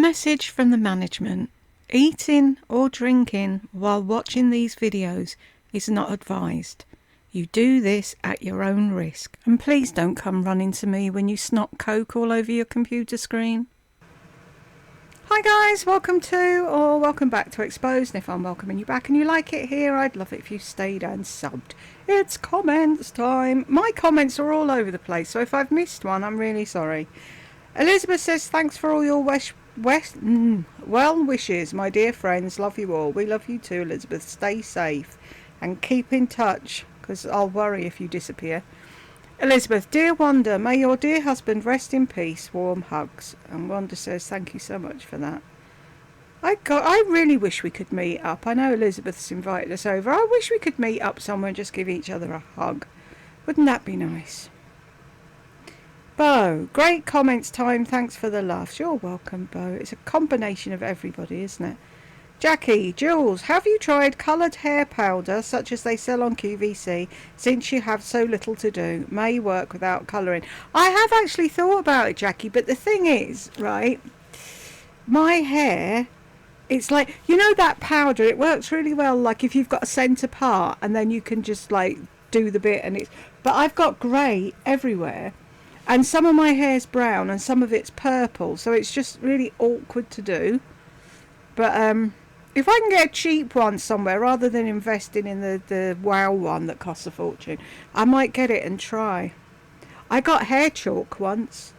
message from the management. Eating or drinking while watching these videos is not advised. You do this at your own risk. And please don't come running to me when you snot coke all over your computer screen. Hi guys, welcome back to Exposed. And if I'm welcoming you back and you like it here, I'd love it if you stayed and subbed. It's comments time. My comments are all over the place, so if I've missed one, I'm really sorry. Elizabeth says, thanks for all your well wishes, my dear friends. Love you all. We love you too, Elizabeth. Stay safe and keep in touch, because I'll worry if you disappear. Elizabeth, dear Wanda, may your dear husband rest in peace. Warm hugs. And Wanda says, thank you so much for that. I really wish we could meet up. I know Elizabeth's invited us over. I wish we could meet up somewhere and just give each other a hug. Wouldn't that be nice? Bo, great comments time. Thanks for the laughs. You're welcome, Bo. It's a combination of everybody, isn't it? Jackie, Jules, have you tried coloured hair powder such as they sell on QVC since you have so little to do? May work without colouring. I have actually thought about it, Jackie, but the thing is, right, my hair, it's like, you know that powder, it works really well, like if you've got a centre part and then you can just like do the bit and it's, but I've got grey everywhere. And some of my hair's brown and some of it's purple. So it's just really awkward to do. But if I can get a cheap one somewhere rather than investing in the wow one that costs a fortune, I might get it and try. I got hair chalk once.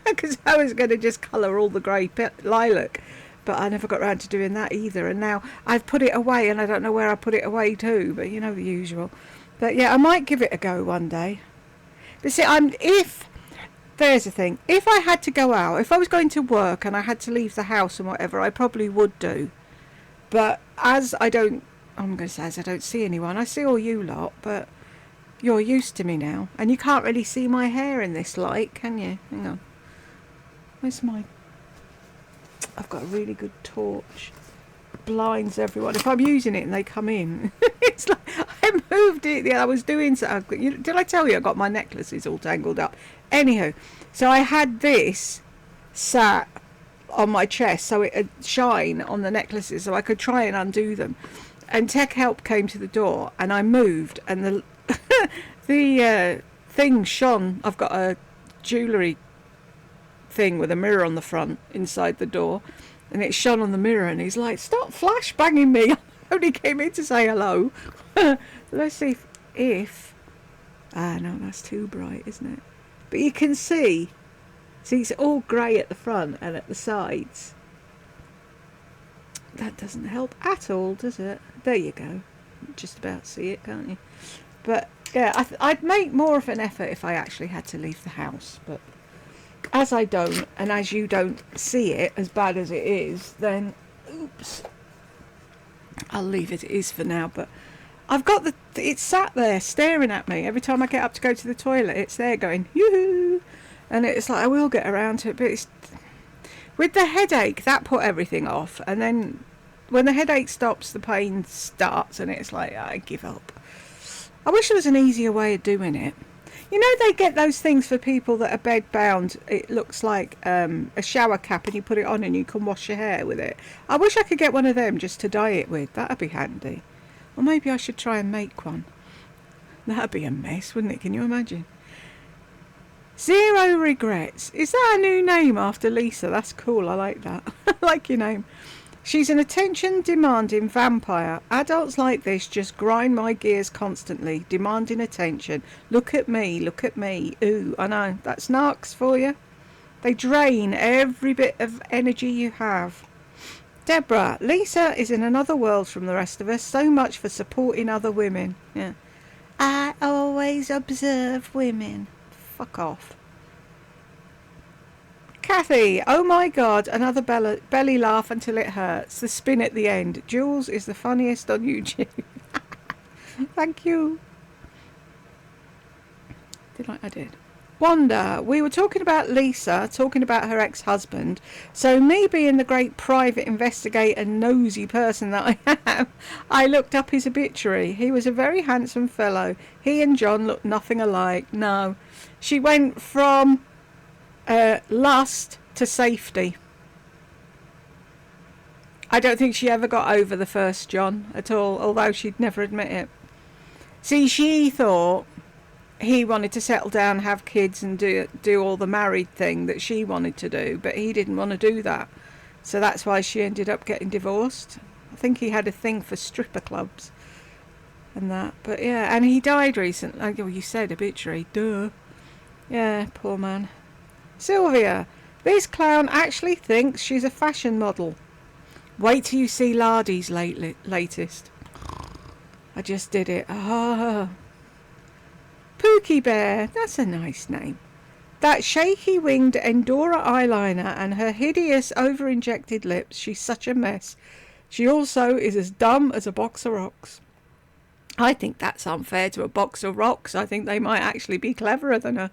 Because I was going to just colour all the grey lilac. But I never got around to doing that either. And now I've put it away and I don't know where I put it away to. But you know the usual. But yeah, I might give it a go one day. But see, there's the thing. If I had to go out, if I was going to work and I had to leave the house and whatever, I probably would do. But as I don't see anyone, I see all you lot, but you're used to me now. And you can't really see my hair in this light, can you? Hang on. I've got a really good torch. Blinds everyone. If I'm using it and they come in, it's like I moved it. Yeah, I was doing so. Did I tell you I got my necklaces all tangled up? Anywho, so I had this sat on my chest so it would shine on the necklaces so I could try and undo them. And Tech Help came to the door and I moved and the the thing shone. I've got a jewellery thing with a mirror on the front inside the door. And it shone on the mirror and he's like, stop flash banging me. I only came in to say hello. Let's see if... no, that's too bright, isn't it? But you can see it's all grey at the front and at the sides. That doesn't help at all, does it? There you go. Just about see it, can't you? But yeah, I'd make more of an effort if I actually had to leave the house, but... as I don't, and as you don't see it as bad as it is, then oops, I'll leave it as it is for now. But I've got it's sat there staring at me every time I get up to go to the toilet. It's there going yoo-hoo, and it's like I will get around to it, but it's with the headache that put everything off. And then when the headache stops, the pain starts, and it's like I give up. I wish there was an easier way of doing it. You know, they get those things for people that are bed-bound. It looks like a shower cap and you put it on and you can wash your hair with it. I wish I could get one of them just to dye it with. That'd be handy. Or maybe I should try and make one. That'd be a mess, wouldn't it? Can you imagine? Zero Regrets. Is that a new name after Lisa? That's cool. I like that. I like your name. She's an attention-demanding vampire. Adults like this just grind my gears constantly, demanding attention. Look at me, look at me. Ooh, I know. That's narcs for you. They drain every bit of energy you have. Deborah, Lisa is in another world from the rest of us. So much for supporting other women. Yeah. I always observe women. Fuck off. Kathy, oh my god, another belly laugh until it hurts. The spin at the end. Jules is the funniest on YouTube. Thank you. I did. Wanda, we were talking about Lisa, talking about her ex-husband. So me being the great private investigator nosy person that I am, I looked up his obituary. He was a very handsome fellow. He and John looked nothing alike. No. She went from lust to safety. I don't think she ever got over the first John at all, although she'd never admit it. See, she thought he wanted to settle down, have kids, and do all the married thing that she wanted to do, but he didn't want to do that. So that's why she ended up getting divorced. I think he had a thing for stripper clubs and that. But yeah, and he died recently. Oh, you said obituary. Duh. Yeah, poor man. Sylvia, this clown actually thinks she's a fashion model. Wait till you see Lardy's latest. I just did it. Ah. Pookie Bear, that's a nice name. That shaky-winged Endora eyeliner and her hideous over-injected lips, she's such a mess. She also is as dumb as a box of rocks. I think that's unfair to a box of rocks. I think they might actually be cleverer than her.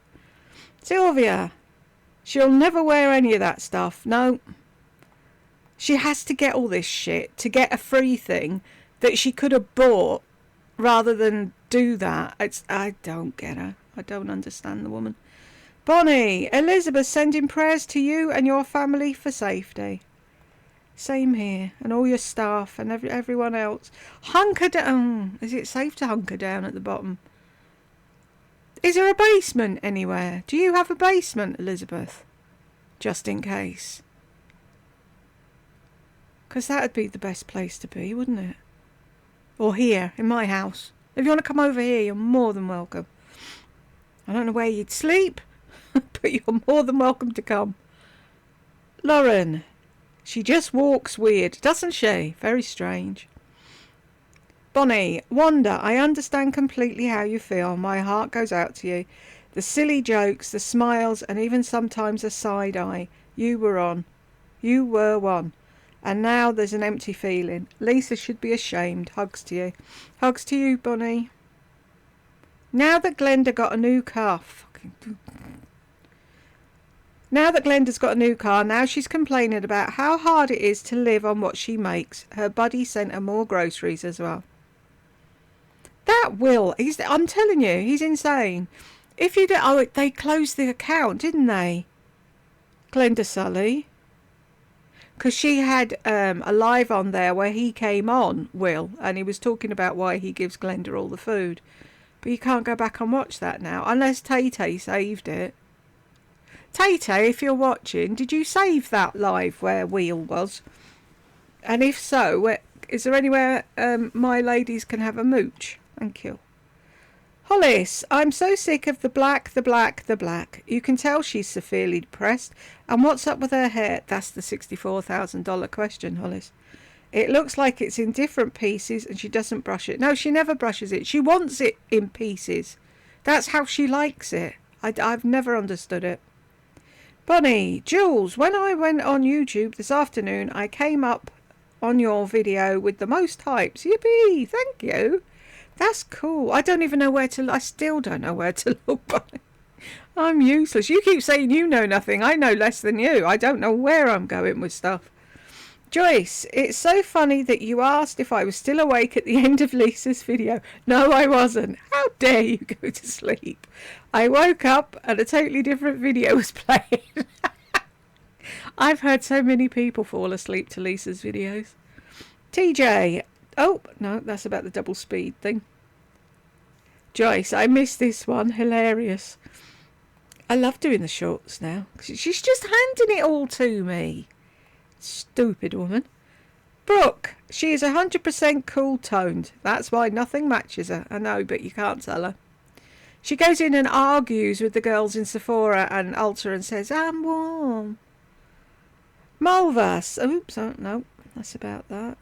Sylvia, she'll never wear any of that stuff. No. She has to get all this shit to get a free thing that she could have bought rather than do that. I don't get her. I don't understand the woman. Bonnie, Elizabeth sending prayers to you and your family for safety. Same here, and all your staff and everyone else. Hunker down. Is it safe to hunker down at the bottom? Is there a basement anywhere? Do you have a basement, Elizabeth? Just in case. Because that would be the best place to be, wouldn't it? Or here, in my house. If you want to come over here, you're more than welcome. I don't know where you'd sleep, but you're more than welcome to come. Lauren, she just walks weird, doesn't she? Very strange. Bonnie, Wanda, I understand completely how you feel. My heart goes out to you. The silly jokes, the smiles, and even sometimes a side eye. You were one. And now there's an empty feeling. Lisa should be ashamed. Hugs to you. Hugs to you, Bonnie. Now that Glenda's got a new car, now she's complaining about how hard it is to live on what she makes. Her buddy sent her more groceries as well. That Will, I'm telling you, he's insane. If you they closed the account, didn't they? Glenda Sully. Because she had a live on there where he came on, Will, and he was talking about why he gives Glenda all the food. But you can't go back and watch that now, unless Tay-Tay saved it. Tay-Tay, if you're watching, did you save that live where Will was? And if so, is there anywhere my ladies can have a mooch? Thank you. Hollis, I'm so sick of the black. You can tell she's severely depressed. And what's up with her hair? That's the $64,000 question, Hollis. It looks like it's in different pieces and she doesn't brush it. No, she never brushes it. She wants it in pieces. That's how she likes it. I've never understood it. Bonnie, Jules, when I went on YouTube this afternoon, I came up on your video with the most hypes. Yippee! Thank you. That's cool. I don't even know where to... I still don't know where to look, Bonnie. I'm useless. You keep saying you know nothing. I know less than you. I don't know where I'm going with stuff. Joyce, it's so funny that you asked if I was still awake at the end of Lisa's video. No, I wasn't. How dare you go to sleep? I woke up and a totally different video was playing. I've heard so many people fall asleep to Lisa's videos. TJ... Oh, no, that's about the double speed thing. Joyce, I missed this one. Hilarious. I love doing the shorts now. She's just handing it all to me. Stupid woman. Brooke, she is 100% cool-toned. That's why nothing matches her. I know, but you can't tell her. She goes in and argues with the girls in Sephora and Ulta and says, I'm warm. Malvas. Oops, oh, no, that's about that.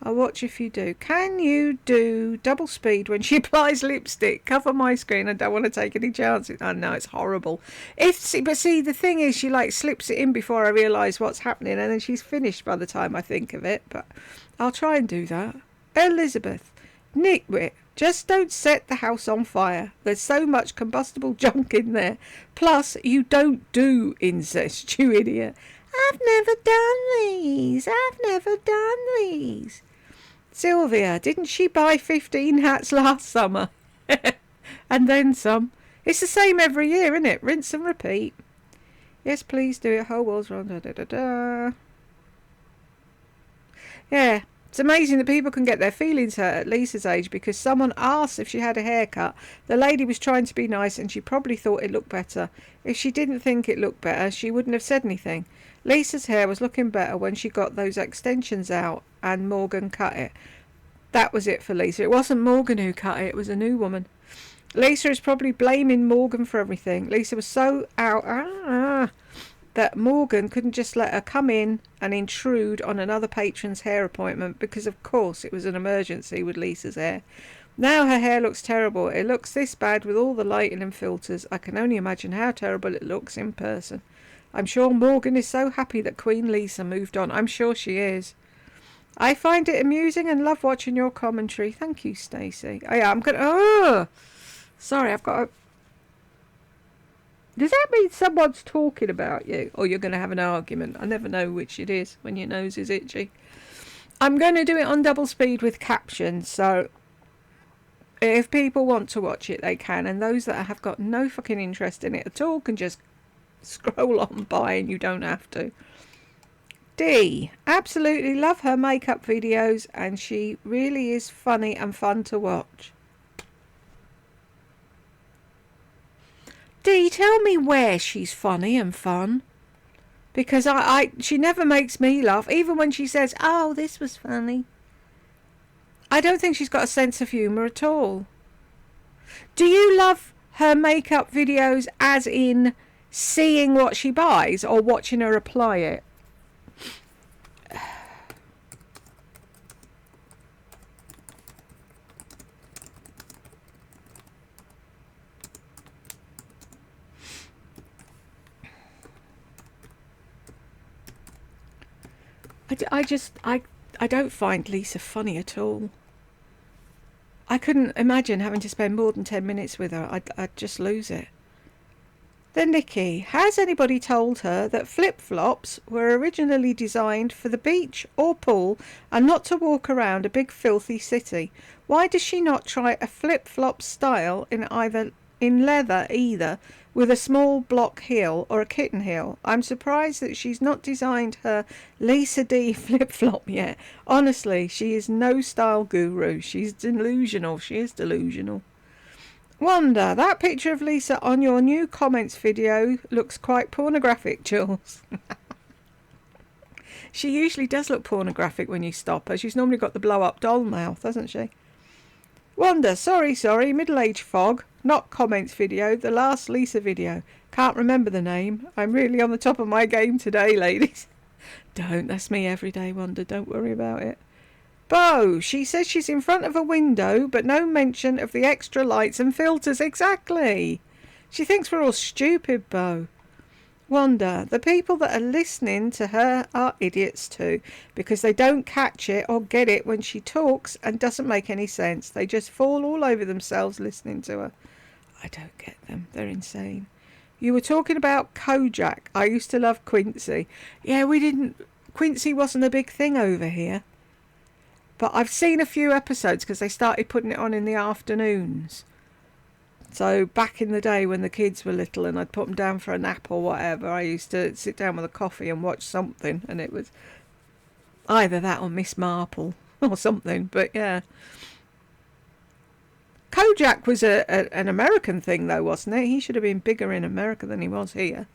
I'll watch if you do. Can you do double speed when she applies lipstick? Cover my screen. I don't want to take any chances. I know it's horrible. But see, the thing is, she like slips it in before I realise what's happening, and then she's finished by the time I think of it. But I'll try and do that. Elizabeth, nitwit, just don't set the house on fire. There's so much combustible junk in there. Plus, you don't do incest, you idiot. I've never done these. Sylvia, didn't she buy 15 hats last summer? And then some. It's the same every year, isn't it? Rinse and repeat. Yes, please do it. Whole world's round. Da, da, da, da. Yeah, it's amazing that people can get their feelings hurt at Lisa's age because someone asked if she had a haircut. The lady was trying to be nice and she probably thought it looked better. If she didn't think it looked better, she wouldn't have said anything. Lisa's hair was looking better when she got those extensions out and Morgan cut it. That was it for Lisa. It wasn't Morgan who cut it, it was a new woman. Lisa is probably blaming Morgan for everything. Lisa was so out that Morgan couldn't just let her come in and intrude on another patron's hair appointment because of course it was an emergency with Lisa's hair. Now her hair looks terrible. It looks this bad with all the lighting and filters. I can only imagine how terrible it looks in person. I'm sure Morgan is so happy that Queen Lisa moved on. I'm sure she is. I find it amusing and love watching your commentary. Thank you, Stacey. Oh yeah, I'm gonna... Oh! Sorry, I've got a... Does that mean someone's talking about you? Or you're going to have an argument? I never know which it is when your nose is itchy. I'm going to do it on double speed with captions, so if people want to watch it, they can. And those that have got no fucking interest in it at all can just scroll on by and you don't have to. D. Absolutely love her makeup videos and she really is funny and fun to watch. Dee, tell me where she's funny and fun. Because she never makes me laugh, even when she says, oh, this was funny. I don't think she's got a sense of humour at all. Do you love her makeup videos as in seeing what she buys or watching her apply it? I don't find Lisa funny at all. I couldn't imagine having to spend more than 10 minutes with her. I'd just lose it. Then Nikki, has anybody told her that flip-flops were originally designed for the beach or pool and not to walk around a big filthy city? Why does she not try a flip-flop style in leather either, with a small block heel or a kitten heel? I'm surprised that she's not designed her Lisa D flip-flop yet. Honestly, she is no style guru. She's delusional. She is delusional. Wanda, that picture of Lisa on your new comments video looks quite pornographic, Jules. She usually does look pornographic when you stop her. She's normally got the blow-up doll mouth, hasn't she? Wanda, sorry, middle-aged fog. Not comments video, the last Lisa video. Can't remember the name. I'm really on the top of my game today, ladies. Don't, that's me every day, Wanda. Don't worry about it. Bo, she says she's in front of a window, but no mention of the extra lights and filters. Exactly. She thinks we're all stupid, Bo. Wanda, the people that are listening to her are idiots too, because they don't catch it or get it when she talks and doesn't make any sense. They just fall all over themselves listening to her. I don't get them. They're insane. You were talking about Kojak. I used to love Quincy. Yeah, Quincy wasn't a big thing over here. But I've seen a few episodes because they started putting it on in the afternoons. So back in the day when the kids were little and I'd put them down for a nap or whatever, I used to sit down with a coffee and watch something, and it was either that or Miss Marple or something. But yeah, Kojak was an American thing though, wasn't it? He should have been bigger in America than he was here.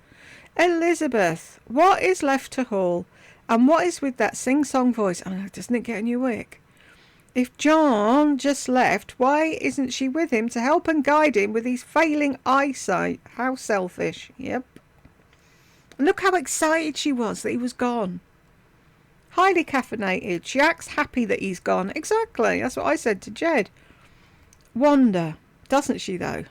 Elizabeth, what is left to haul? And what is with that sing-song voice? Oh, doesn't it get in your wick? If John just left, why isn't she with him to help and guide him with his failing eyesight? How selfish. Yep. And look how excited she was that he was gone. Highly caffeinated. She acts happy that he's gone. Exactly. That's what I said to Jed. Wanda. Doesn't she, though?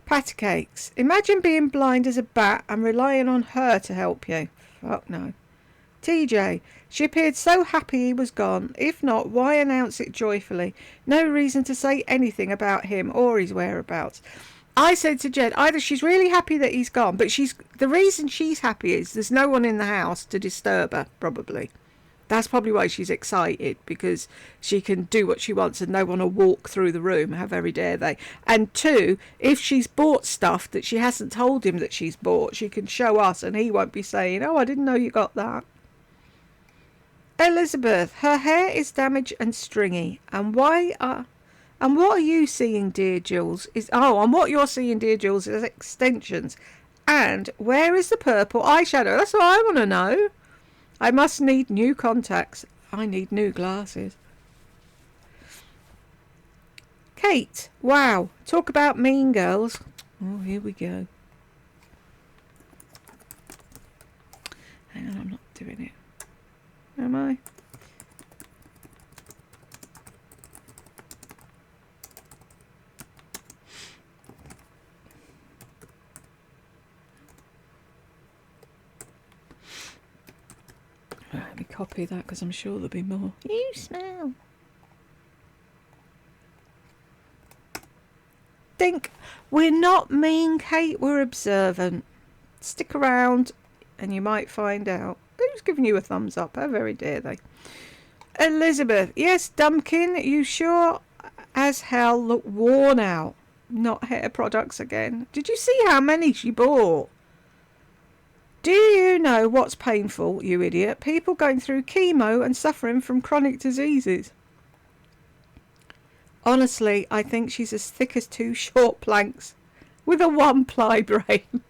Patty cakes. Imagine being blind as a bat and relying on her to help you. Fuck no. TJ, she appeared so happy he was gone. If not, why announce it joyfully? No reason to say anything about him or his whereabouts. I said to Jed, either she's really happy that he's gone, but the reason she's happy is there's no one in the house to disturb her, probably. That's probably why she's excited, because she can do what she wants and no one will walk through the room. How very dare they? And two, if she's bought stuff that she hasn't told him that she's bought, she can show us and he won't be saying, oh, I didn't know you got that. Elizabeth, her hair is damaged and stringy. And what are you seeing, dear Jules? And what you're seeing, dear Jules, is extensions. And where is the purple eyeshadow? That's what I want to know. I must need new contacts. I need new glasses. Kate, wow. Talk about mean girls. Oh, here we go. Hang on, I'm not doing it. Am I? Right, let me copy that because I'm sure there'll be more. You smell. Think we're not mean, Kate. We're observant. Stick around and you might find out. Who's giving you a thumbs up? How very dare they? Elizabeth, yes, Dumpkin, you sure as hell look worn out. Not hair products again. Did you see how many she bought? Do you know what's painful, you idiot? People going through chemo and suffering from chronic diseases. Honestly, I think she's as thick as two short planks with a one-ply brain.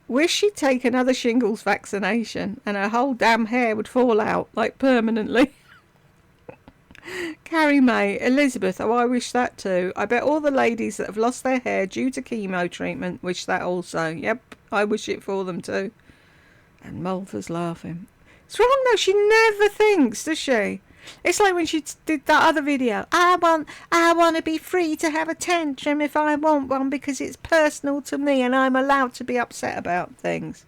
Wish she'd take another shingles vaccination and her whole damn hair would fall out, like permanently. Carrie May, Elizabeth, oh, I wish that too. I bet all the ladies that have lost their hair due to chemo treatment wish that also. Yep, I wish it for them too. And Malta's laughing. It's wrong though, she never thinks, does she? It's like when she did that other video. I want to be free to have a tantrum if I want one because it's personal to me and I'm allowed to be upset about things.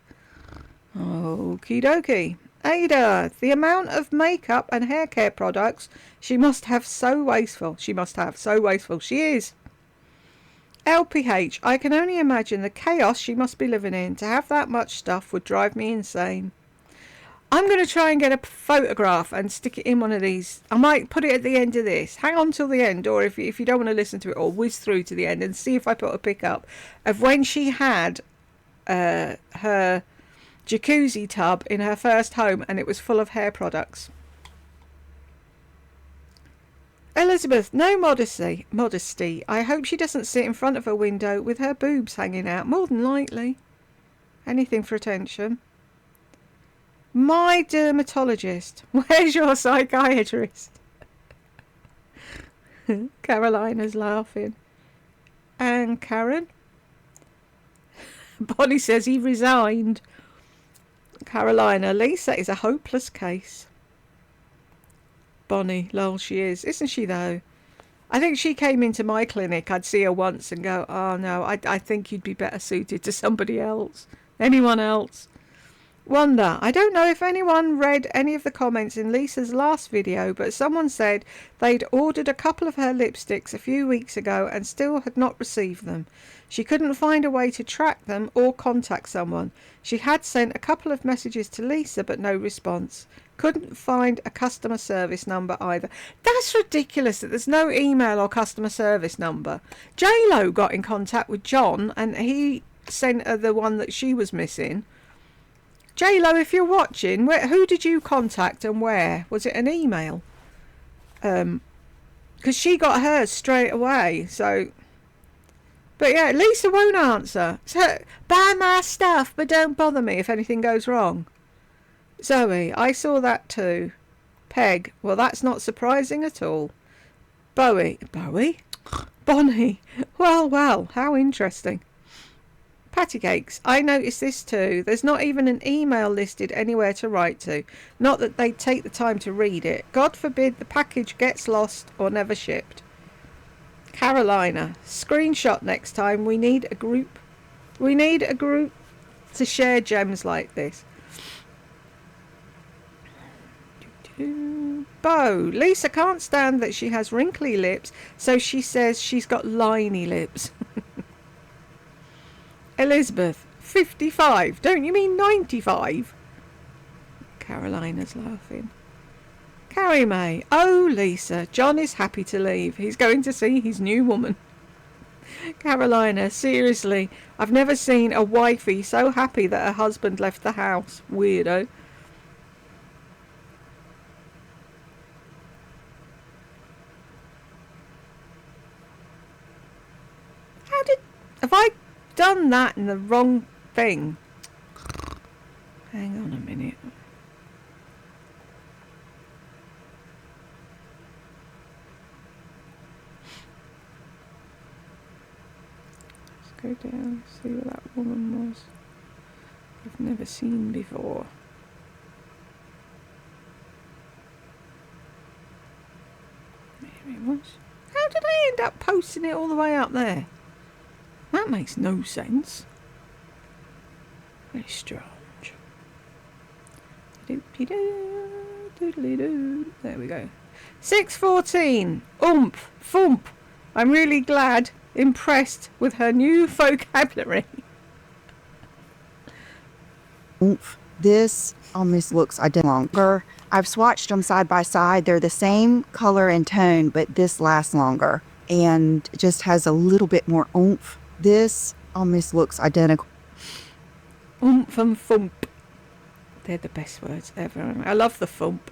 Okie dokie. Ada, the amount of makeup and hair care products she must have so wasteful. She is. LPH, I can only imagine the chaos she must be living in. To have that much stuff would drive me insane. I'm going to try and get a photograph and stick it in one of these. I might put it at the end of this. Hang on till the end, or if you don't want to listen to it, or whiz through to the end and see if I put a pic up of when she had her jacuzzi tub in her first home and it was full of hair products. Elizabeth, no modesty. I hope she doesn't sit in front of a window with her boobs hanging out. More than likely. Anything for attention. My dermatologist. Where's your psychiatrist? Carolina's laughing. And Karen? Bonnie says he resigned. Carolina, Lisa is a hopeless case. Bonnie, lol, she is. Isn't she though? I think she came into my clinic. I'd see her once and go, oh no, I think you'd be better suited to somebody else. Anyone else. Wonder, I don't know if anyone read any of the comments in Lisa's last video, but someone said they'd ordered a couple of her lipsticks a few weeks ago and still had not received them. She couldn't find a way to track them or contact someone. She had sent a couple of messages to Lisa, but no response. Couldn't find a customer service number either. That's ridiculous that there's no email or customer service number. J-Lo got in contact with John and he sent her the one that she was missing. J-Lo, if you're watching, who did you contact and where? Was it an email? Because she got hers straight away, so... But yeah, Lisa won't answer. So, buy my stuff, but don't bother me if anything goes wrong. Zoe, I saw that too. Peg, well that's not surprising at all. Bowie? Bonnie, well, how interesting. Patty cakes, I noticed this too. There's not even an email listed anywhere to write to. Not that they'd take the time to read it. God forbid the package gets lost or never shipped. Carolina, screenshot next time. We need a group. To share gems like this. Bo, Lisa can't stand that she has wrinkly lips, so she says she's got liney lips. Elizabeth, 55. Don't you mean 95? Carolina's laughing. Carrie May, oh Lisa, John is happy to leave. He's going to see his new woman. Carolina, seriously, I've never seen a wifey so happy that her husband left the house. Weirdo. Have I done that in the wrong thing? Hang on a minute. Let's go down, see what that woman was. I've never seen before. There it was. How did I end up posting it all the way up there? That makes no sense. Very strange. There we go. 6:14. Oomph. Thump. I'm really glad, impressed with her new vocabulary. Oomph. This almost looks identical longer. I've swatched them side by side. They're the same color and tone, but this lasts longer and just has a little bit more oomph. This almost looks identical. Oomph and thump. They're the best words ever. I love the thump.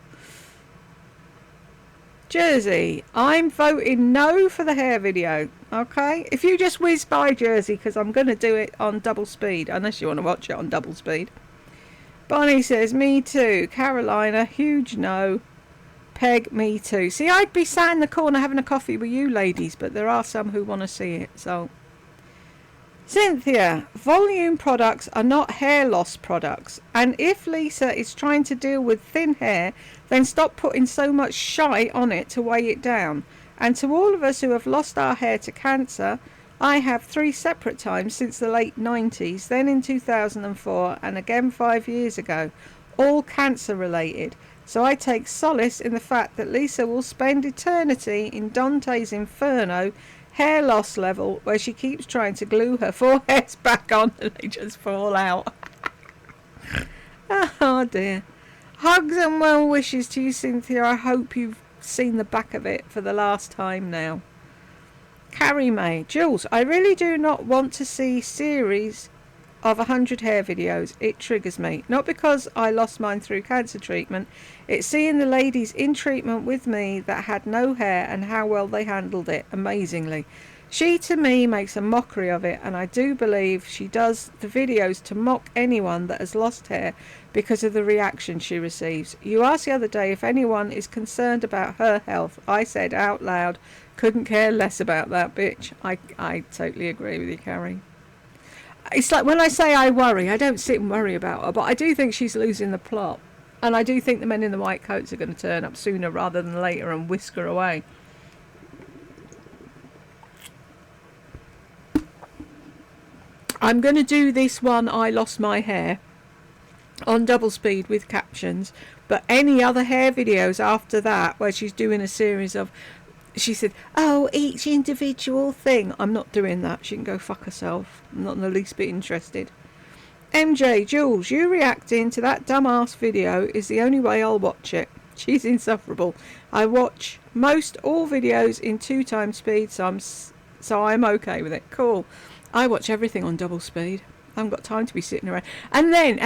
Jersey, I'm voting no for the hair video. Okay? If you just whiz by Jersey, because I'm going to do it on double speed, unless you want to watch it on double speed. Bonnie says, me too. Carolina, huge no. Peg, me too. See, I'd be sat in the corner having a coffee with you ladies, but there are some who want to see it, so... Cynthia, volume products are not hair loss products, and if Lisa is trying to deal with thin hair, then stop putting so much shite on it to weigh it down. And to all of us who have lost our hair to cancer, I have 3 separate times since the late 90s, then in 2004 and again 5 years ago, all cancer related. So I take solace in the fact that Lisa will spend eternity in Dante's Inferno hair loss level, where she keeps trying to glue her 4 hairs back on and they just fall out. Oh dear. Hugs and well wishes to you, Cynthia. I hope you've seen the back of it for the last time now. Carrie May. Jules, I really do not want to see series of 100 hair videos. It triggers me. Not because I lost mine through cancer treatment. It's seeing the ladies in treatment with me that had no hair and how well they handled it amazingly. She to me makes a mockery of it, and I do believe she does the videos to mock anyone that has lost hair because of the reaction she receives. You asked the other day if anyone is concerned about her health. I said out loud, couldn't care less about that bitch. I totally agree with you, Carrie. It's like when I say I worry, I don't sit and worry about her, but I do think she's losing the plot. And I do think the men in the white coats are going to turn up sooner rather than later and whisk her away. I'm going to do this one, I lost my hair, on double speed with captions. But any other hair videos after that where she's doing a series of... She said, oh, each individual thing. I'm not doing that. She can go fuck herself. I'm not in the least bit interested. MJ, Jules, you reacting to that dumbass video is the only way I'll watch it. She's insufferable. I watch most all videos in 2 times speed, so I'm okay with it. Cool. I watch everything on double speed. I haven't got time to be sitting around. And then,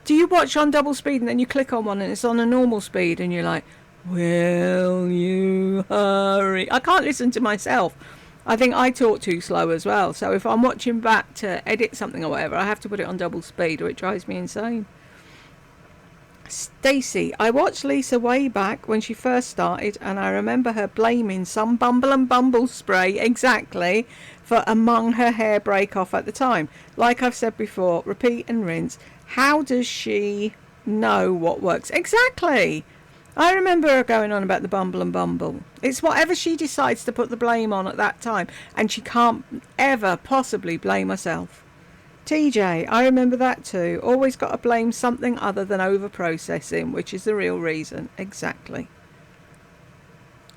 do you watch on double speed and then you click on one and it's on a normal speed and you're like, will you hurry? I can't listen to myself. I think I talk too slow as well. So if I'm watching back to edit something or whatever, I have to put it on double speed or it drives me insane. Stacey, I watched Lisa way back when she first started, and I remember her blaming some Bumble and Bumble spray exactly for among her hair break off at the time. Like I've said before, repeat and rinse. How does she know what works? Exactly. I remember her going on about the Bumble and Bumble. It's whatever she decides to put the blame on at that time, and she can't ever possibly blame herself. TJ, I remember that too. Always got to blame something other than over-processing, which is the real reason. Exactly.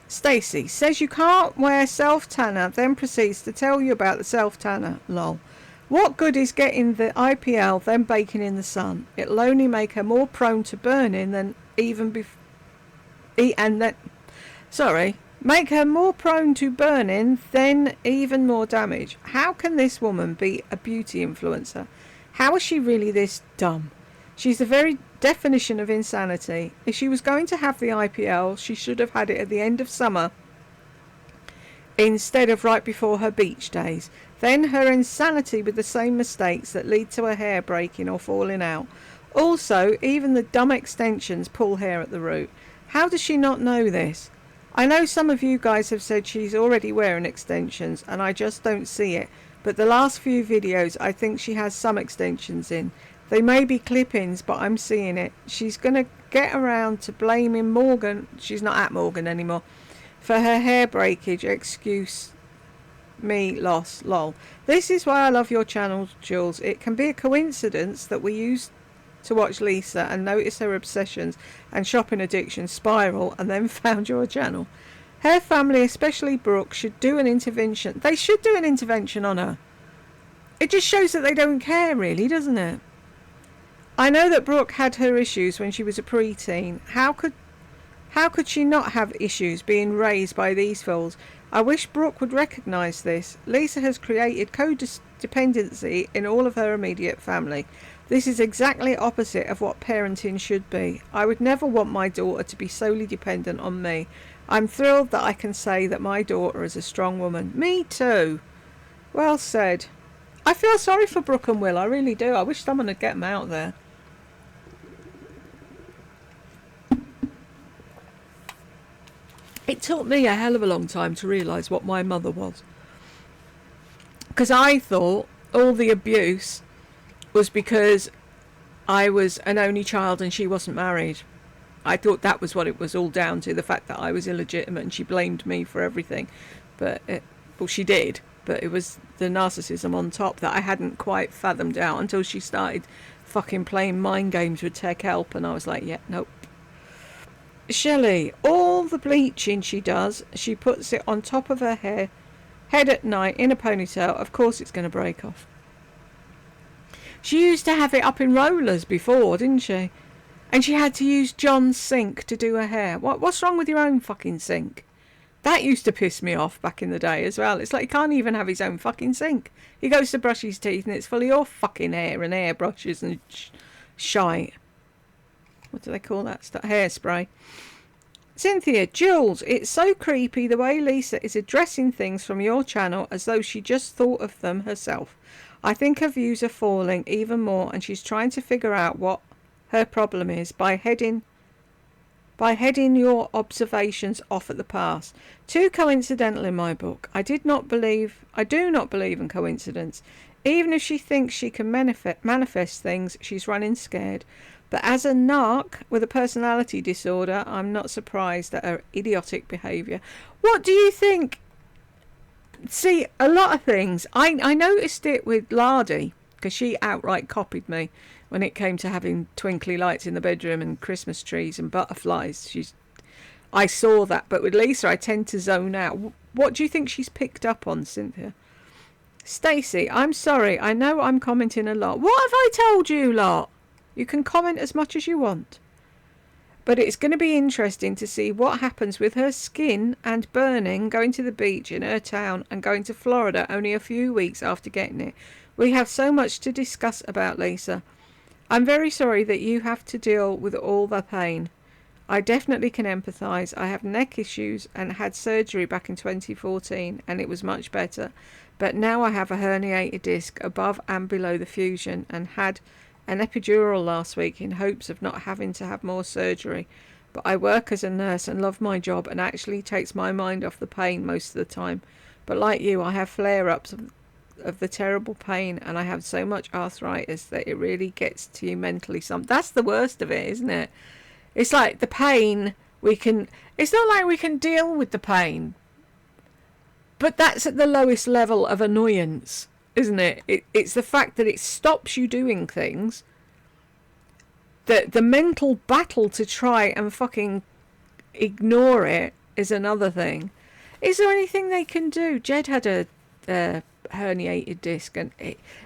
Stacey says you can't wear self-tanner, then proceeds to tell you about the self-tanner. Lol. What good is getting the IPL, then baking in the sun? It'll only make her more prone to burning than even before. Make her more prone to burning, then even more damage. How can this woman be a beauty influencer? How is she really this dumb? She's the very definition of insanity. If she was going to have the IPL, she should have had it at the end of summer, instead of right before her beach days. Then her insanity with the same mistakes that lead to her hair breaking or falling out. Also, even the dumb extensions pull hair at the root. How does she not know this? I know some of you guys have said she's already wearing extensions and I just don't see it, but the last few videos I think she has some extensions in. They may be clip-ins, but I'm seeing it. She's going to get around to blaming Morgan, she's not at Morgan anymore, for her hair breakage. Excuse me, loss, lol. This is why I love your channel, Jules. It can be a coincidence that we used to watch Lisa and notice her obsessions and shopping addiction spiral and then found your channel. Her family, especially Brooke, should do an intervention. They should do an intervention on her. It just shows that they don't care, really, doesn't it? I know that Brooke had her issues when she was a preteen. How could she not have issues being raised by these fools? I wish Brooke would recognise this. Lisa has created codependency in all of her immediate family. This is exactly opposite of what parenting should be. I would never want my daughter to be solely dependent on me. I'm thrilled that I can say that my daughter is a strong woman. Me too. Well said. I feel sorry for Brooke and Will, I really do. I wish someone would get them out there. It took me a hell of a long time to realise what my mother was. Because I thought all the abuse was because I was an only child and she wasn't married. I thought that was what it was all down to, the fact that I was illegitimate and she blamed me for everything. But, well, she did. But it was the narcissism on top that I hadn't quite fathomed out until she started fucking playing mind games with tech help. And I was like, yeah, nope. Shelley, all the bleaching she does, she puts it on top of her head at night in a ponytail. Of course it's going to break off. She used to have it up in rollers before, didn't she? And she had to use John's sink to do her hair. What's wrong with your own fucking sink? That used to piss me off back in the day as well. It's like he can't even have his own fucking sink. He goes to brush his teeth and it's full of your fucking hair and hairbrushes and shite. What do they call that stuff? Hairspray. Cynthia, Jules, it's so creepy the way Lisa is addressing things from your channel as though she just thought of them herself. I think her views are falling even more and she's trying to figure out what her problem is by heading your observations off at the past. Too coincidental in my book. I do not believe in coincidence. Even if she thinks she can manifest things, she's running scared. But as a narc with a personality disorder, I'm not surprised at her idiotic behaviour. What do you think? See, a lot of things. I noticed it with Lardy, because she outright copied me when it came to having twinkly lights in the bedroom and Christmas trees and butterflies. I saw that. But with Lisa, I tend to zone out. What do you think she's picked up on, Cynthia? Stacey, I'm sorry. I know I'm commenting a lot. What have I told you lot? You can comment as much as you want. But it's going to be interesting to see what happens with her skin and burning, going to the beach in her town and going to Florida only a few weeks after getting it. We have so much to discuss about Lisa. I'm very sorry that you have to deal with all the pain. I definitely can empathise. I have neck issues and had surgery back in 2014 and it was much better. But now I have a herniated disc above and below the fusion and had an epidural last week in hopes of not having to have more surgery. But I work as a nurse and love my job and actually takes my mind off the pain most of the time. But like you, I have flare-ups of the terrible pain and I have so much arthritis that it really gets to you mentally. That's the worst of it, isn't it? It's like the pain it's not like we can deal with the pain, but that's at the lowest level of annoyance, isn't it? It's the fact that it stops you doing things. The mental battle to try and fucking ignore it is another thing. Is there anything they can do? Jed had a herniated disc and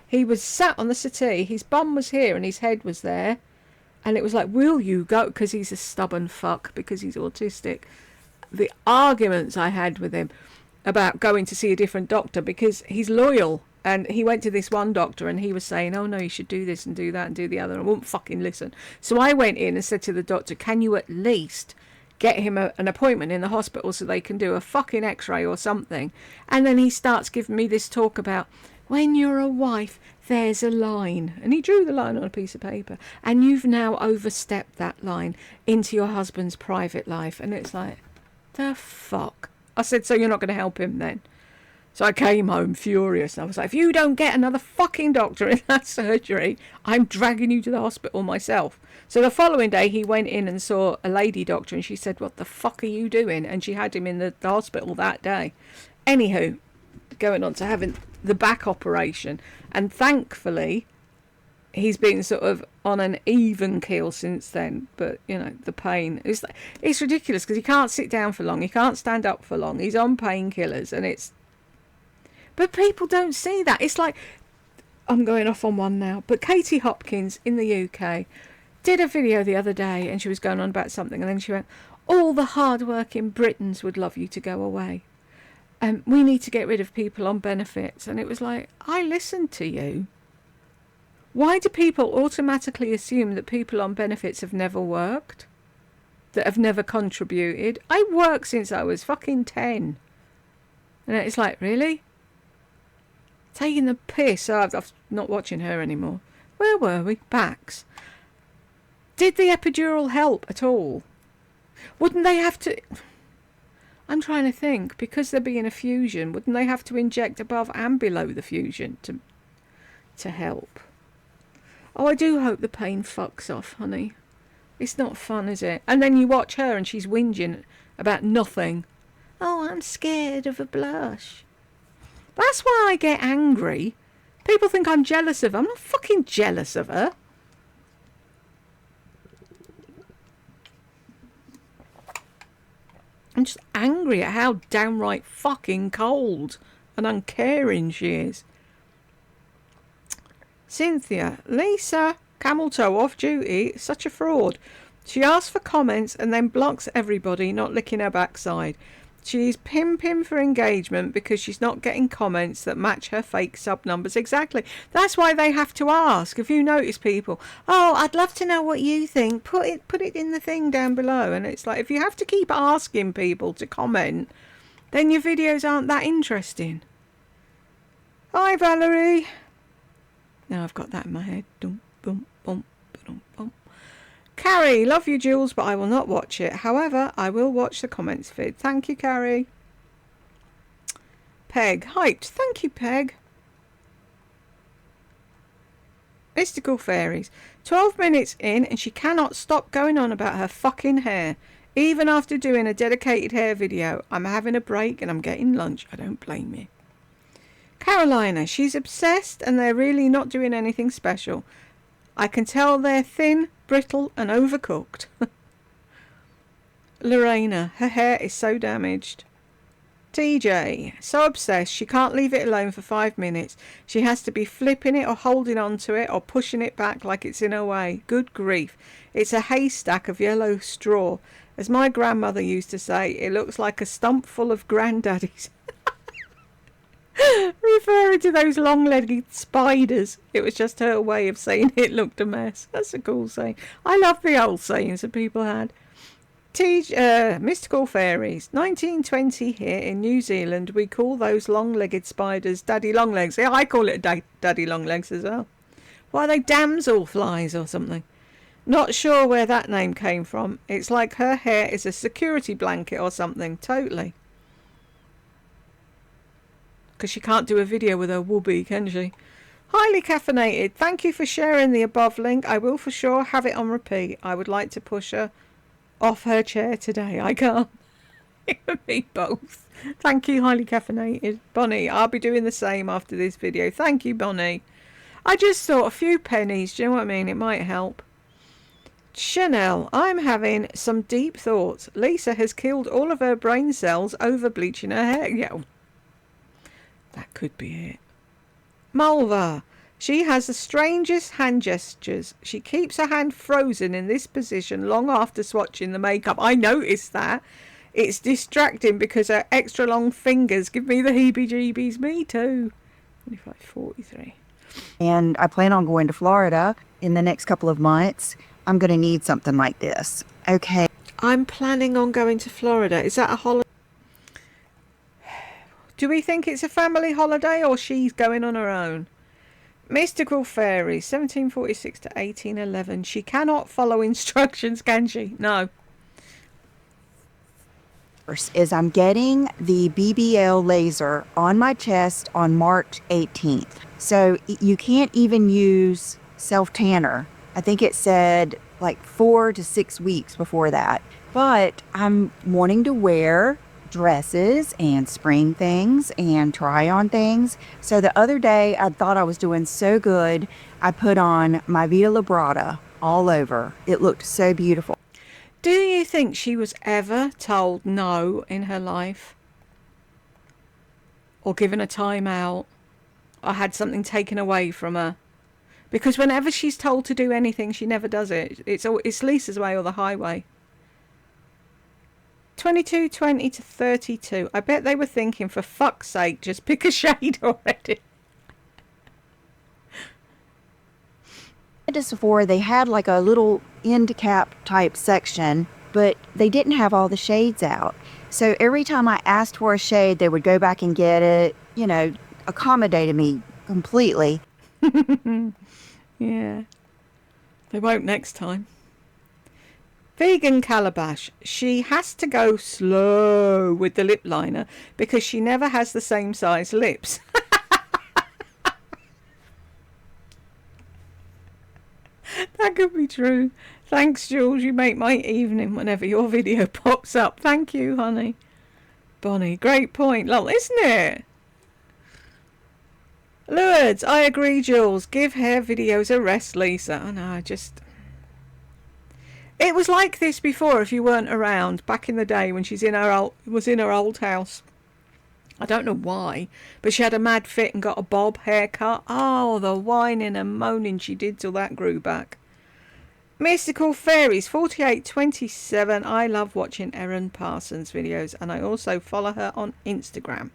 he was sat on the settee. His bum was here and his head was there. And it was like, will you go? Because he's a stubborn fuck, because he's autistic. The arguments I had with him about going to see a different doctor, because he's loyal. And he went to this one doctor and he was saying, oh no, you should do this and do that and do the other. And I wouldn't fucking listen. So I went in and said to the doctor, can you at least get him an appointment in the hospital so they can do a fucking x-ray or something. And then he starts giving me this talk about, when you're a wife, there's a line. And he drew the line on a piece of paper. And you've now overstepped that line into your husband's private life. And it's like, the fuck? I said, so you're not going to help him then? So I came home furious. And I was like, if you don't get another fucking doctor in that surgery, I'm dragging you to the hospital myself. So the following day, he went in and saw a lady doctor. And she said, what the fuck are you doing? And she had him in the hospital that day. Anywho, going on to having the back operation. And thankfully, he's been sort of on an even keel since then. But, you know, the pain, it's ridiculous because he can't sit down for long. He can't stand up for long. He's on painkillers and it's... But people don't see that. It's like, I'm going off on one now, but Katie Hopkins in the UK did a video the other day and she was going on about something and then she went, all the hard-working Britons would love you to go away. We need to get rid of people on benefits. And it was like, I listened to you. Why do people automatically assume that people on benefits have never worked? That have never contributed? I worked since I was fucking 10. And it's like, really? Taking the piss. Oh, I'm not watching her anymore. Where were we? Backs. Did the epidural help at all? Wouldn't they have to... I'm trying to think. Because there being a fusion, wouldn't they have to inject above and below the fusion to help? Oh, I do hope the pain fucks off, honey. It's not fun, is it? And then you watch her and she's whinging about nothing. Oh, I'm scared of a blush. That's why I get angry. People think I'm jealous of her. I'm not fucking jealous of her. I'm just angry at how downright fucking cold and uncaring she is. Cynthia, Lisa, camel toe off duty, such a fraud. She asks for comments and then blocks everybody, not licking her backside. She's pimping for engagement because she's not getting comments that match her fake sub numbers. Exactly. That's why they have to ask. If you notice people, oh, I'd love to know what you think. Put it in the thing down below. And it's like, if you have to keep asking people to comment, then your videos aren't that interesting. Hi, Valerie. Now I've got that in my head. Dum, bum, bum, ba-dum, bum. Carrie, love you, Jules, but I will not watch it. However, I will watch the comments feed. Thank you, Carrie. Peg, hyped. Thank you, Peg. Mystical Fairies. 12 minutes in and she cannot stop going on about her fucking hair. Even after doing a dedicated hair video. I'm having a break and I'm getting lunch. I don't blame you. Carolina, she's obsessed and they're really not doing anything special. I can tell they're thin, brittle and overcooked. Lorena, her hair is so damaged. TJ, so obsessed she can't leave it alone for 5 minutes. She has to be flipping it or holding on to it or pushing it back like it's in her way. Good grief. It's a haystack of yellow straw. As my grandmother used to say, it looks like a stump full of granddaddies. Referring to those long-legged spiders. It was just her way of saying it looked a mess. That's a cool saying. I love the old sayings that people had. Mystical Fairies. 1920 here in New Zealand, we call those long-legged spiders daddy longlegs. Yeah, I call it daddy longlegs as well. Why are they damsel flies or something? Not sure where that name came from. It's like her hair is a security blanket or something. Totally. Because she can't do a video with her whoopee, can she? Highly caffeinated. Thank you for sharing the above link. I will for sure have it on repeat. I would like to push her off her chair today. I can't. Me both. Thank you, highly caffeinated. Bonnie, I'll be doing the same after this video. Thank you, Bonnie. I just thought a few pennies, do you know what I mean? It might help. Chanel, I'm having some deep thoughts. Lisa has killed all of her brain cells over bleaching her hair. Yeah, that could be it. Malva. She has the strangest hand gestures. She keeps her hand frozen in this position long after swatching the makeup. I noticed that. It's distracting because her extra long fingers give me the heebie-jeebies. Me too. 25, 43. And I plan on going to Florida in the next couple of months. I'm going to need something like this. Okay. I'm planning on going to Florida. Is that a holiday? Do we think it's a family holiday or she's going on her own? Mystical Fairies, 1746 to 1811. She cannot follow instructions, can she? No. Is I'm getting the BBL laser on my chest on March 18th. So you can't even use self-tanner. I think it said like 4 to 6 weeks before that. But I'm wanting to wear dresses and spring things and try on things. So the other day I thought I was doing so good. I put on my Vita Librata all over. It looked so beautiful. Do you think she was ever told no in her life? Or given a time out? Or had something taken away from her? Because whenever she's told to do anything, she never does it. It's Lisa's way or the highway. 2220 to 32. I bet they were thinking, for fuck's sake, just pick a shade already. At Sephora, they had like a little end cap type section, but they didn't have all the shades out. So every time I asked for a shade, they would go back and get it, you know, accommodated me completely. Yeah. They won't next time. Vegan Calabash. She has to go slow with the lip liner because she never has the same size lips. That could be true. Thanks, Jules. You make my evening whenever your video pops up. Thank you, honey. Bonnie, great point. Lol, isn't it? Lourdes, I agree, Jules. Give hair videos a rest, Lisa. I know, it was like this before if you weren't around, back in the day when was in her old house. I don't know why, but she had a mad fit and got a bob haircut. Oh, the whining and moaning she did till that grew back. Mystical Fairies, 4827. I love watching Erin Parsons videos, and I also follow her on Instagram.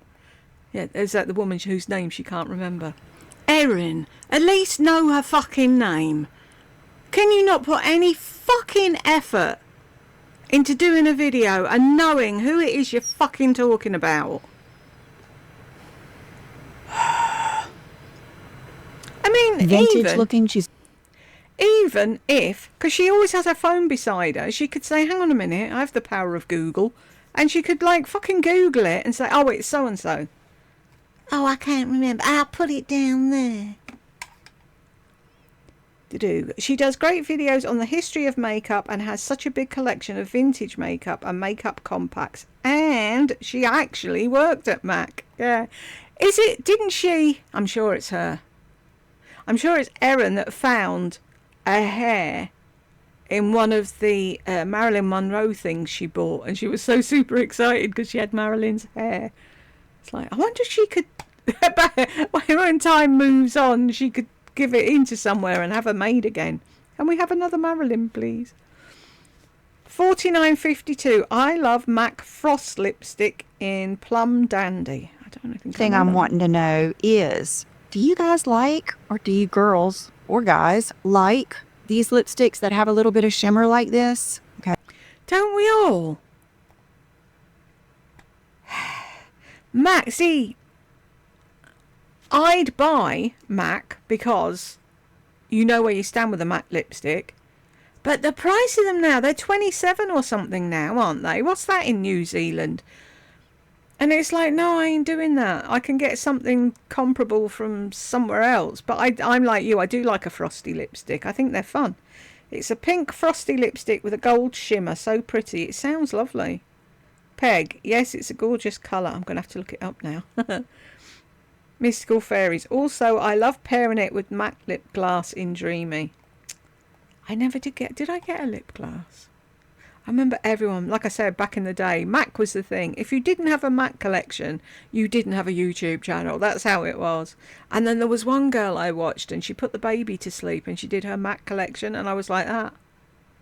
Yeah, is that the woman whose name she can't remember? Erin, at least know her fucking name. Can you not put any fucking effort into doing a video and knowing who it is you're fucking talking about? I mean, Vintage looking. Even if, because she always has her phone beside her, she could say, hang on a minute, I have the power of Google. And she could like fucking Google it and say, oh, it's so-and-so. Oh, I can't remember. I'll put it down there. She does great videos on the history of makeup and has such a big collection of vintage makeup and makeup compacts. And she actually worked at MAC. Yeah. Didn't she? I'm sure it's her. I'm sure it's Erin that found a hair in one of the Marilyn Monroe things she bought. And she was so super excited because she had Marilyn's hair. It's like, I wonder if she could, when time moves on, she could give it into somewhere and have her made again. Can we have another Marilyn, please? 4952. I love MAC Frost lipstick in Plum Dandy. I don't think thing I'm wanting to know is, do you guys like, or do you girls or guys like these lipsticks that have a little bit of shimmer like this? Okay. Don't we all? MAC, see, I'd buy MAC because you know where you stand with a MAC lipstick. But the price of them now, they're 27 or something now, aren't they? What's that in New Zealand? And it's like, no, I ain't doing that. I can get something comparable from somewhere else. But I'm like you, I do like a frosty lipstick. I think they're fun. It's a pink frosty lipstick with a gold shimmer. So pretty. It sounds lovely. Peg, yes, it's a gorgeous colour. I'm going to have to look it up now. Mystical Fairies. Also, I love pairing it with MAC lip gloss in Dreamy. I never did I get a lip gloss? I remember everyone, like I said, back in the day, MAC was the thing. If you didn't have a MAC collection, you didn't have a YouTube channel. That's how it was. And then there was one girl I watched and she put the baby to sleep and she did her MAC collection and I was like that.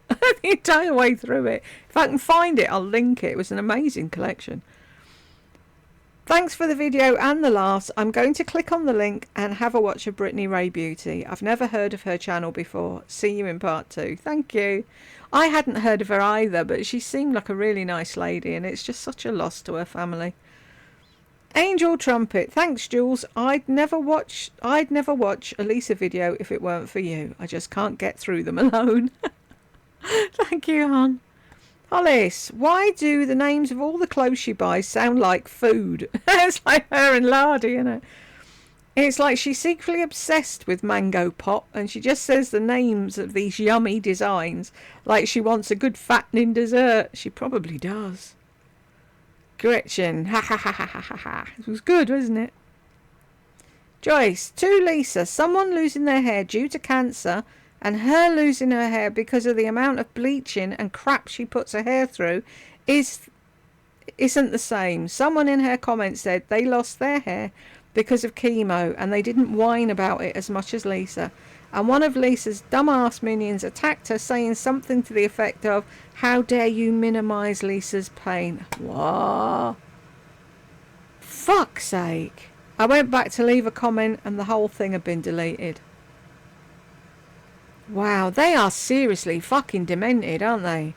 The entire way through it. If I can find it, I'll link it. It was an amazing collection. Thanks for the video and the laughs. I'm going to click on the link and have a watch of Brittany Ray Beauty. I've never heard of her channel before. See you in part 2. Thank you. I hadn't heard of her either, but she seemed like a really nice lady, and it's just such a loss to her family. Angel Trumpet. Thanks, Jules. I'd never watch a Lisa video if it weren't for you. I just can't get through them alone. Thank you, hon. Hollis, why do the names of all the clothes she buys sound like food? It's like her and Lardy, isn't it? It's like she's secretly obsessed with Mango Pop, and she just says the names of these yummy designs like she wants a good fattening dessert. She probably does. Gretchen, ha ha ha ha ha ha ha. It was good, wasn't it? Joyce, to Lisa, someone losing their hair due to cancer and her losing her hair because of the amount of bleaching and crap she puts her hair through isn't the same. Someone in her comments said they lost their hair because of chemo and they didn't whine about it as much as Lisa. And one of Lisa's dumbass minions attacked her, saying something to the effect of, "How dare you minimise Lisa's pain?" What? Fuck's sake. I went back to leave a comment and the whole thing had been deleted. Wow, they are seriously fucking demented, aren't they?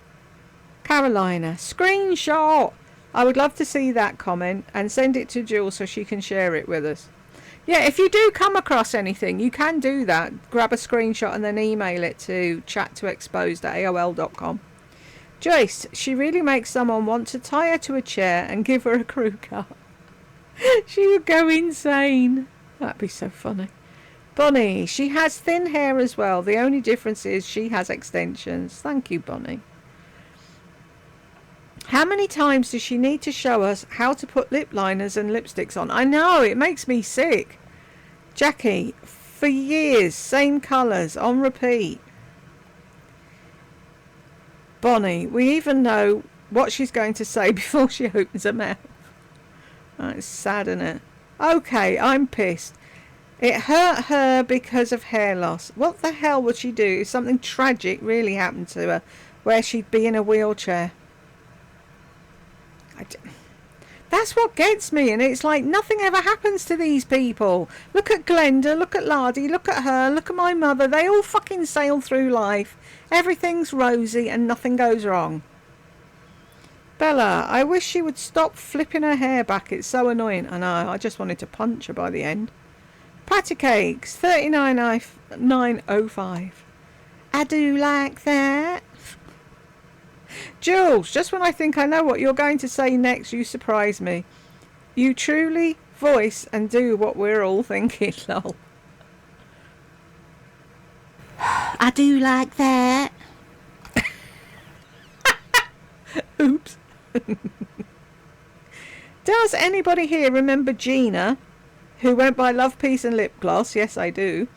Carolina, screenshot! I would love to see that comment and send it to Jules so she can share it with us. Yeah, if you do come across anything, you can do that. Grab a screenshot and then email it to chattoexposed@aol.com. Joyce, she really makes someone want to tie her to a chair and give her a crew cut. She would go insane. That'd be so funny. Bonnie, she has thin hair as well. The only difference is she has extensions. Thank you, Bonnie. How many times does she need to show us how to put lip liners and lipsticks on? I know, it makes me sick. Jackie, for years, same colours, on repeat. Bonnie, we even know what she's going to say before she opens her mouth. That's sad, isn't it? Okay, I'm pissed. It hurt her because of hair loss. What the hell would she do if something tragic really happened to her, where she'd be in a wheelchair? That's what gets me, and it's like nothing ever happens to these people. Look at Glenda, look at Lardy, look at her, look at my mother. They all fucking sail through life. Everything's rosy and nothing goes wrong. Bella, I wish she would stop flipping her hair back. It's so annoying. I know, I just wanted to punch her by the end. Patty Cakes, 39.905. I do like that. Jules, just when I think I know what you're going to say next, you surprise me. You truly voice and do what we're all thinking, lol. I do like that. Oops. Does anybody here remember Gina, who went by Love, Peace and Lip Gloss? Yes, I do.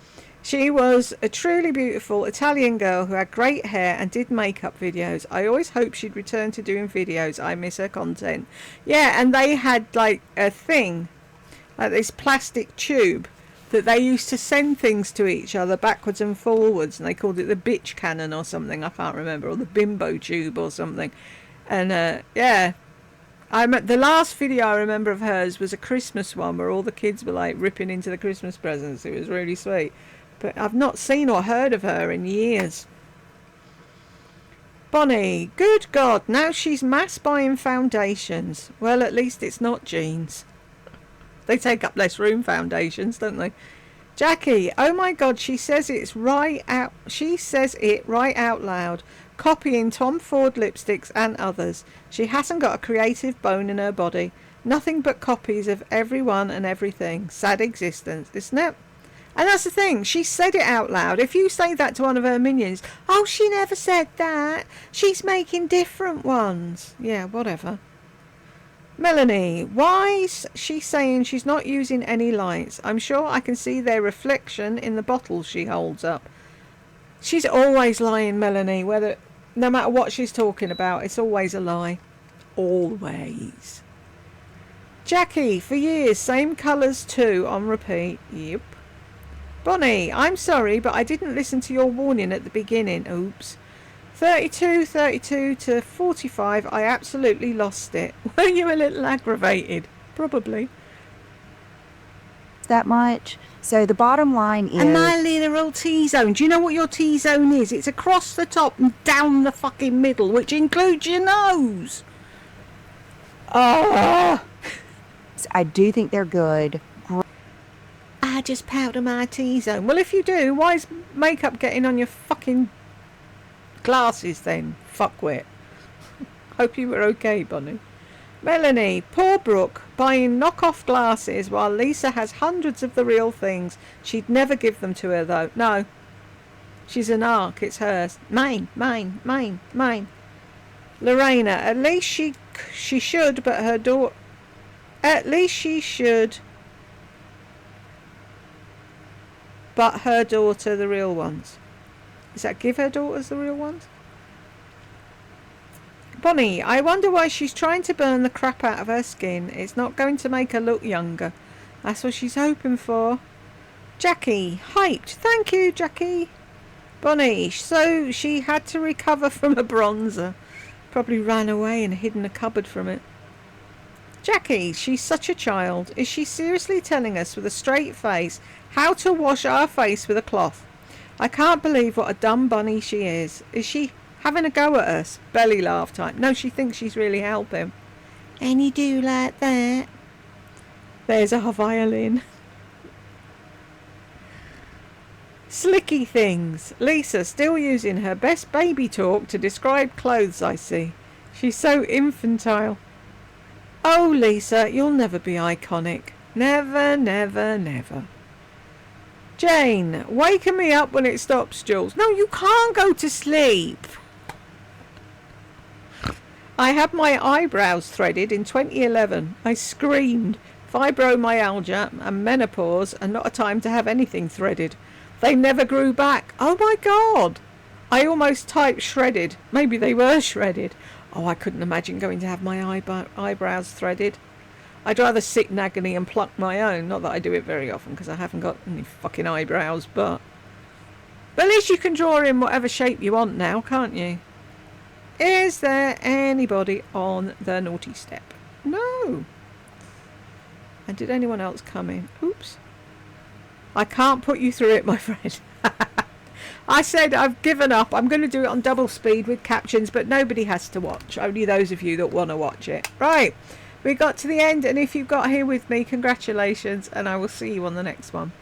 She was a truly beautiful Italian girl who had great hair and did makeup videos. I always hoped she'd return to doing videos. I miss her content. Yeah, and they had like a thing, like this plastic tube that they used to send things to each other backwards and forwards, and they called it the bitch cannon or something. I can't remember, or the bimbo tube or something. And yeah, the last video I remember of hers was a Christmas one where all the kids were like ripping into the Christmas presents. It was really sweet. But I've not seen or heard of her in years. Bonnie, good God, now she's mass buying foundations. Well, at least it's not jeans. They take up less room, foundations, don't they? Jackie, oh my God, she says it right out loud, copying Tom Ford lipsticks and others. She hasn't got a creative bone in her body. Nothing but copies of everyone and everything. Sad existence, isn't it? And that's the thing, she said it out loud. If you say that to one of her minions, oh, she never said that. She's making different ones. Yeah, whatever. Melanie, why's she saying she's not using any lights? I'm sure I can see their reflection in the bottles she holds up. She's always lying, Melanie. No matter what she's talking about, it's always a lie. Always. Jackie, for years, same colours too, on repeat. Yep. Bonnie, I'm sorry, but I didn't listen to your warning at the beginning. Oops. 32 to 45, I absolutely lost it. Were you a little aggravated? Probably. That much. So the bottom line is... And my literal T-zone. Do you know what your T-zone is? It's across the top and down the fucking middle, which includes your nose. Ah! I do think they're good. I just powder my T-zone. Well, if you do, why is makeup getting on your fucking glasses then? Fuckwit. Hope you were okay, Bonnie. Melanie, poor Brooke, buying knockoff glasses while Lisa has hundreds of the real things. She'd never give them to her, though. No. She's an arc. It's hers. Mine. Lorena, at least she should, but her daughter... At least she should... But her daughter the real ones. Does that give her daughters the real ones? Bonnie, I wonder why she's trying to burn the crap out of her skin. It's not going to make her look younger. That's what she's hoping for. Jackie, hyped. Thank you, Jackie. Bonnie, so she had to recover from a bronzer. Probably ran away and hid in a cupboard from it. Jackie, she's such a child. Is she seriously telling us with a straight face how to wash our face with a cloth? I can't believe what a dumb bunny she is. Is she having a go at us? Belly laugh time. No, she thinks she's really helping. And you do like that? There's our violin. Slicky things. Lisa still using her best baby talk to describe clothes, I see. She's so infantile. Oh, Lisa, you'll never be iconic. Never, never, never. Jane, waking me up when it stops, Jules. No, you can't go to sleep. I had my eyebrows threaded in 2011. I screamed. Fibromyalgia and menopause are not a time to have anything threaded. They never grew back. Oh my God. I almost typed shredded. Maybe they were shredded. Oh, I couldn't imagine going to have my eyebrows threaded. I'd rather sit in agony and pluck my own. Not that I do it very often because I haven't got any fucking eyebrows, but at least you can draw in whatever shape you want now, can't you? Is there anybody on the naughty step? No. And did anyone else come in? Oops. I can't put you through it, my friend. I said I've given up. I'm going to do it on double speed with captions, but nobody has to watch. Only those of you that want to watch it. Right. We got to the end, and if you've got here with me, congratulations, and I will see you on the next one.